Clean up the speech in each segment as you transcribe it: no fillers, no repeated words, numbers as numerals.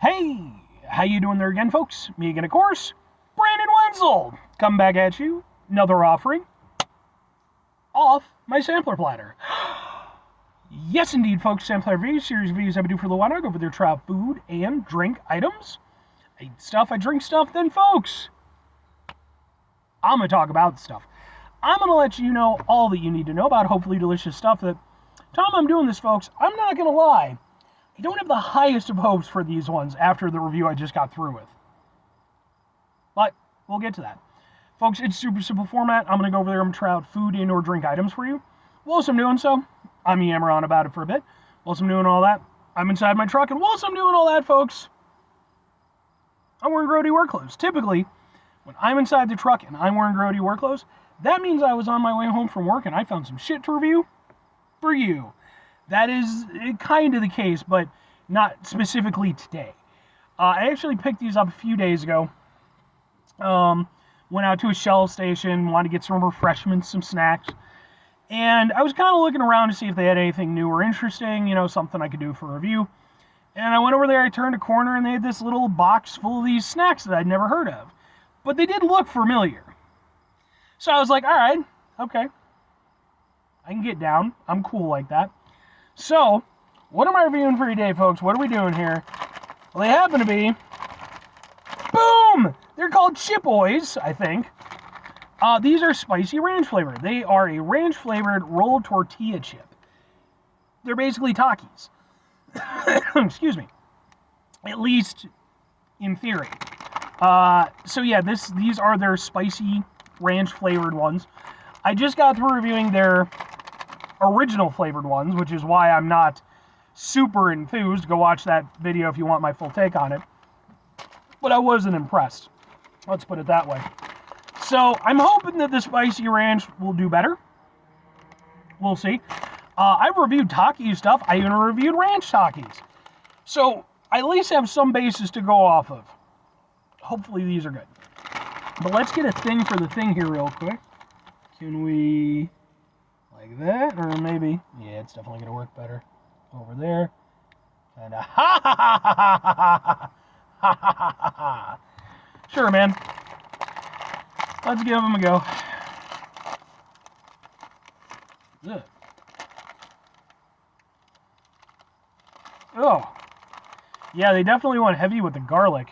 Hey, how you doing there again, folks? Me again, of course, Brandon Wenzel. Come back at you, another offering off my sampler platter. Yes, indeed, folks, sampler reviews, series reviews I do for the one. I go over their try food and drink items. I eat stuff, I drink stuff, then, folks, I'm going to talk about the stuff. I'm going to let you know all that you need to know about hopefully delicious stuff that, time I'm doing this, folks, I'm not going to lie. I don't have the highest of hopes for these ones after the review I just got through with. But we'll get to that. Folks, it's super simple format. I'm going to go over there and try out food and or drink items for you. Whilst I'm doing so, I'm yammer on about it for a bit. Whilst I'm doing all that, I'm inside my truck. And whilst I'm doing all that, folks, I'm wearing grody work clothes. Typically, when I'm inside the truck and I'm wearing grody work clothes, that means I was on my way home from work and I found some shit to review for you. That is kind of the case, but not specifically today. I actually picked these up a few days ago. Went out to a Shell station, wanted to get some refreshments, some snacks. And I was kind of looking around to see if they had anything new or interesting, something I could do for a review. And I went over there, I turned a corner, and they had this little box full of these snacks that I'd never heard of. But they did look familiar. So I was like, all right, okay. I can get down. I'm cool like that. So, what am I reviewing for today, folks? What are we doing here? Well, they happen to be... Boom! They're called Chipoys, I think. These are spicy ranch flavored. They are a ranch flavored rolled tortilla chip. They're basically Takis. Excuse me. At least in theory. So yeah, these are their spicy ranch flavored ones. I just got through reviewing their original flavored ones, which is why I'm not super enthused. Go watch that video if you want my full take on it. But I wasn't impressed. Let's put it that way. So I'm hoping that the spicy ranch will do better. We'll see. I've reviewed Takis stuff. I even reviewed ranch Takis. So I at least have some basis to go off of. Hopefully these are good. But let's get a thing for the thing here real quick. Can we... like that, or maybe, yeah, it's definitely going to work better over there. And ha ha ha ha ha ha ha ha ha. Sure, man. Let's give them a go. Ugh. Oh. Yeah, they definitely went heavy with the garlic.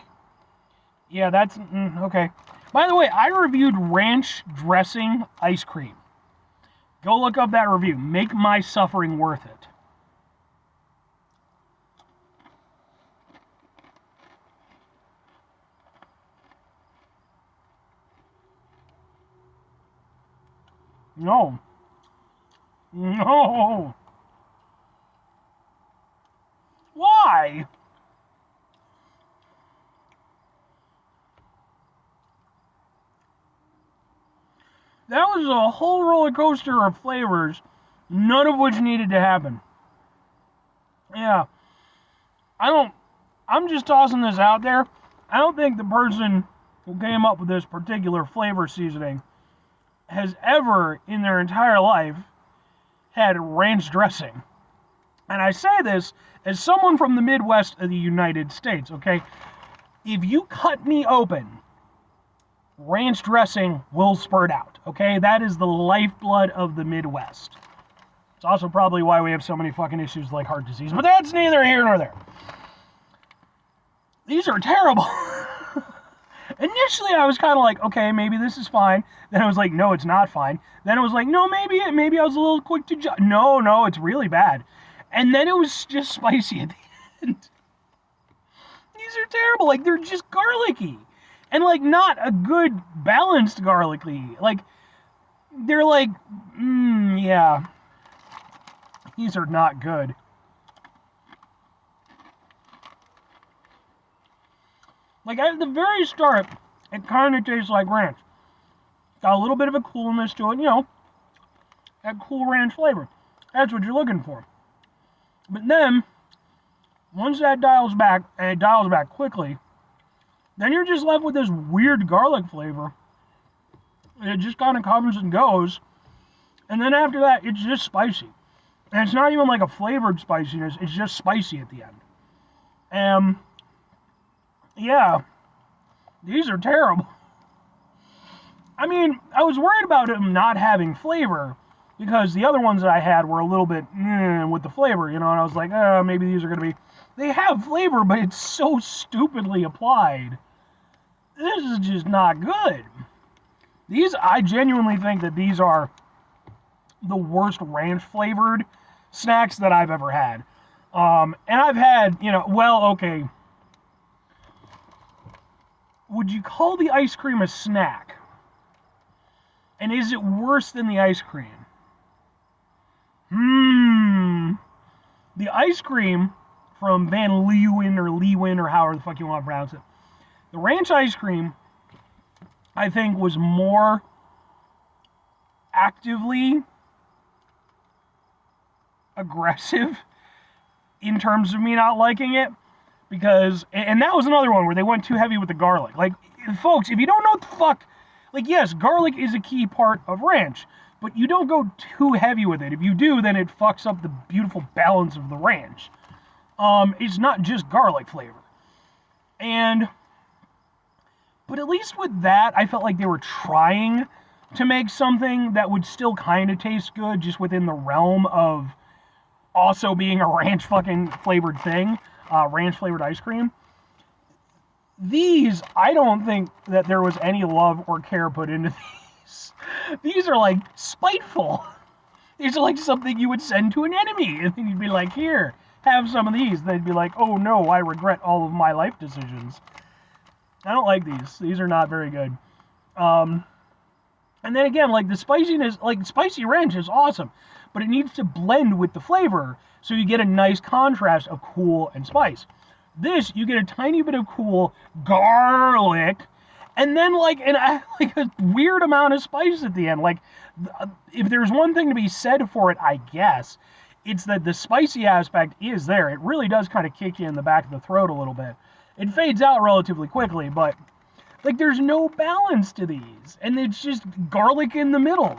Yeah, that's, okay. By the way, I reviewed ranch dressing ice cream. Go look up that review. Make my suffering worth it. No. No. Why? That was a whole roller coaster of flavors, none of which needed to happen. Yeah. I'm just tossing this out there. I don't think the person who came up with this particular flavor seasoning has ever in their entire life had ranch dressing. And I say this as someone from the Midwest of the United States, okay? If you cut me open, ranch dressing will spurt out, okay? That is the lifeblood of the Midwest. It's also probably why we have so many fucking issues like heart disease, but that's neither here nor there. These are terrible. Initially, I was kind of like, okay, maybe this is fine. Then I was like, no, it's not fine. Then I was like, no, maybe I was a little quick to judge. No, it's really bad. And then it was just spicy at the end. These are terrible. Like, they're just garlicky. And, like, not a good, balanced garlicky. Like, they're like, yeah. These are not good. Like, at the very start, it kind of tastes like ranch. Got a little bit of a coolness to it, that cool ranch flavor. That's what you're looking for. But then, once that dials back, and it dials back quickly, then you're just left with this weird garlic flavor. And it just kind of comes and goes. And then after that, it's just spicy. And it's not even like a flavored spiciness, it's just spicy at the end. Yeah, these are terrible. I mean, I was worried about them not having flavor because the other ones that I had were a little bit with the flavor, and I was like, maybe these are going to be. They have flavor, but it's so stupidly applied. This is just not good. I genuinely think that these are the worst ranch flavored snacks that I've ever had. And I've had, okay. Would you call the ice cream a snack? And is it worse than the ice cream? The ice cream from Van Leeuwen or however the fuck you want to pronounce it. The ranch ice cream, I think, was more actively aggressive in terms of me not liking it. Because, and that was another one where they went too heavy with the garlic. Like, folks, if you don't know what the fuck, like, yes, garlic is a key part of ranch, but you don't go too heavy with it. If you do, then it fucks up the beautiful balance of the ranch. It's not just garlic flavor. But at least with that, I felt like they were trying to make something that would still kind of taste good, just within the realm of also being a ranch fucking flavored thing, ranch flavored ice cream. These, I don't think that there was any love or care put into these. These are like spiteful. These are like something you would send to an enemy, and then you'd be like, here, have some of these. They'd be like, oh no, I regret all of my life decisions. I don't like these. These are not very good. And then again, like the spiciness, like spicy ranch is awesome, but it needs to blend with the flavor so you get a nice contrast of cool and spice. This, you get a tiny bit of cool garlic, and then like a weird amount of spice at the end. Like, if there's one thing to be said for it, I guess, it's that the spicy aspect is there. It really does kind of kick you in the back of the throat a little bit. It fades out relatively quickly, but like there's no balance to these, and it's just garlic in the middle.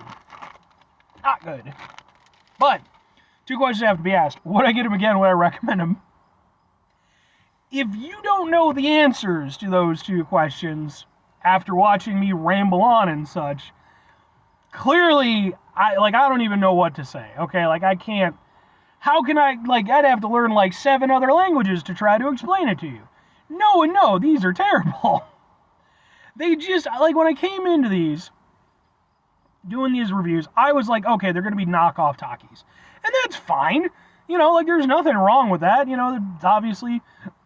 Not good. But 2 questions have to be asked. Would I get them again? Would I recommend them? If you don't know the answers to those 2 questions after watching me ramble on and such, clearly, I don't even know what to say. Okay, like I can't. How can I? Like I'd have to learn like 7 other languages to try to explain it to you. No, these are terrible. They just, like, when I came into these, doing these reviews, I was like, okay, they're going to be knockoff Takis. And that's fine. Like, there's nothing wrong with that. Obviously,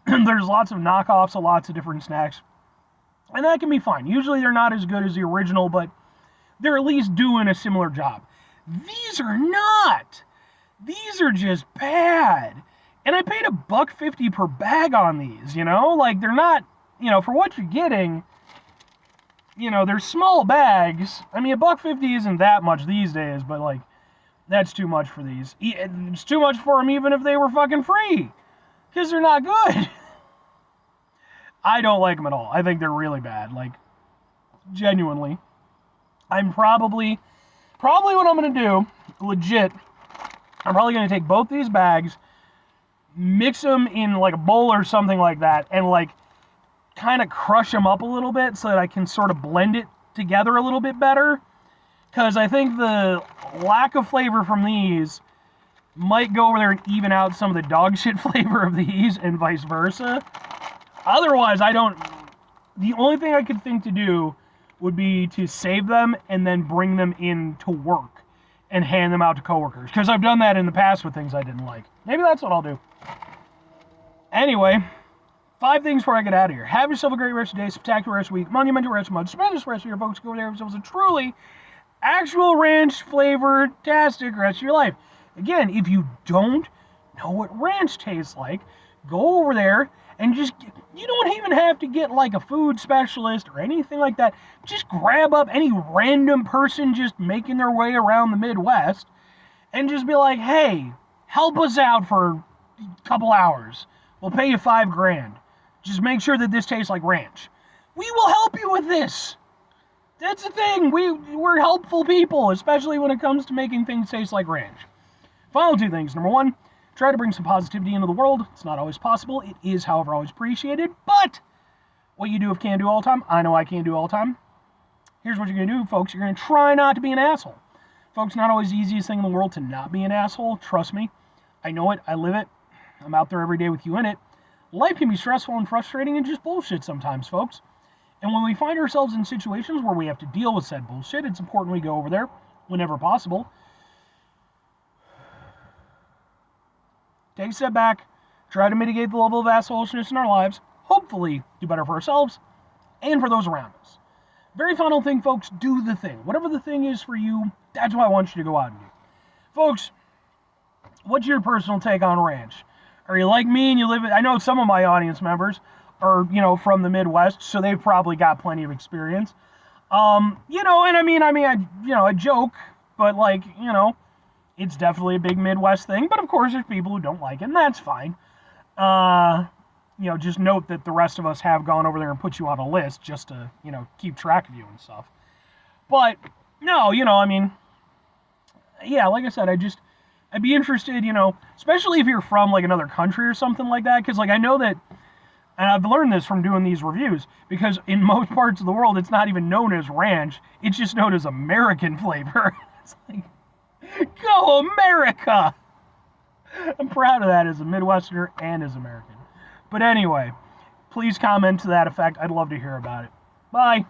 there's lots of knockoffs of lots of different snacks. And that can be fine. Usually they're not as good as the original, but they're at least doing a similar job. These are not. These are just bad. And I paid $1.50 per bag on these, Like, they're not, for what you're getting, they're small bags. I mean, $1.50 isn't that much these days, but, like, that's too much for these. It's too much for them even if they were fucking free. Because they're not good. I don't like them at all. I think they're really bad. Like, genuinely. I'm probably what I'm going to do, legit, I'm probably going to take both these bags, mix them in like a bowl or something like that, and like kind of crush them up a little bit so that I can sort of blend it together a little bit better. Because I think the lack of flavor from these might go over there and even out some of the dog shit flavor of these and vice versa. Otherwise, the only thing I could think to do would be to save them and then bring them in to work and hand them out to coworkers. Because I've done that in the past with things I didn't like. Maybe that's what I'll do. Anyway, 5 things before I get out of here. Have yourself a great rest of the day, spectacular rest of the week, monumental rest of the month, tremendous rest of your folks. Go over there and have yourselves a truly actual ranch flavored tastic rest of your life. Again, if you don't know what ranch tastes like, go over there and you don't even have to get like a food specialist or anything like that. Just grab up any random person just making their way around the Midwest and just be like, hey, help us out for a couple hours. We'll pay you $5,000. Just make sure that this tastes like ranch. We will help you with this. That's the thing. We're helpful people, especially when it comes to making things taste like ranch. Final 2 things. Number 1, try to bring some positivity into the world. It's not always possible. It is, however, always appreciated. But What you do if can't do all the time, I know I can't do all the time. Here's what you're going to do, folks. You're going to try not to be an asshole. Folks, not always the easiest thing in the world to not be an asshole. Trust me. I know it. I live it. I'm out there every day with you in it. Life can be stressful and frustrating and just bullshit sometimes, folks. And when we find ourselves in situations where we have to deal with said bullshit, it's important we go over there whenever possible. Take a step back, try to mitigate the level of assholishness in our lives, hopefully do better for ourselves and for those around us. Very final thing, folks, do the thing. Whatever the thing is for you, that's what I want you to go out and do. Folks, what's your personal take on ranch? Are you like me and you live in, I know some of my audience members are, from the Midwest, so they've probably got plenty of experience. And I joke, but it's definitely a big Midwest thing. But of course, there's people who don't like it, and that's fine. Just note that the rest of us have gone over there and put you on a list just to, keep track of you and stuff. But no, yeah, like I said, I'd be interested, especially if you're from another country or something like that, because I know that. And I've learned this from doing these reviews, because in most parts of the world, it's not even known as ranch. It's just known as American flavor. It's go America! I'm proud of that as a Midwesterner and as American. But anyway, please comment to that effect. I'd love to hear about it. Bye.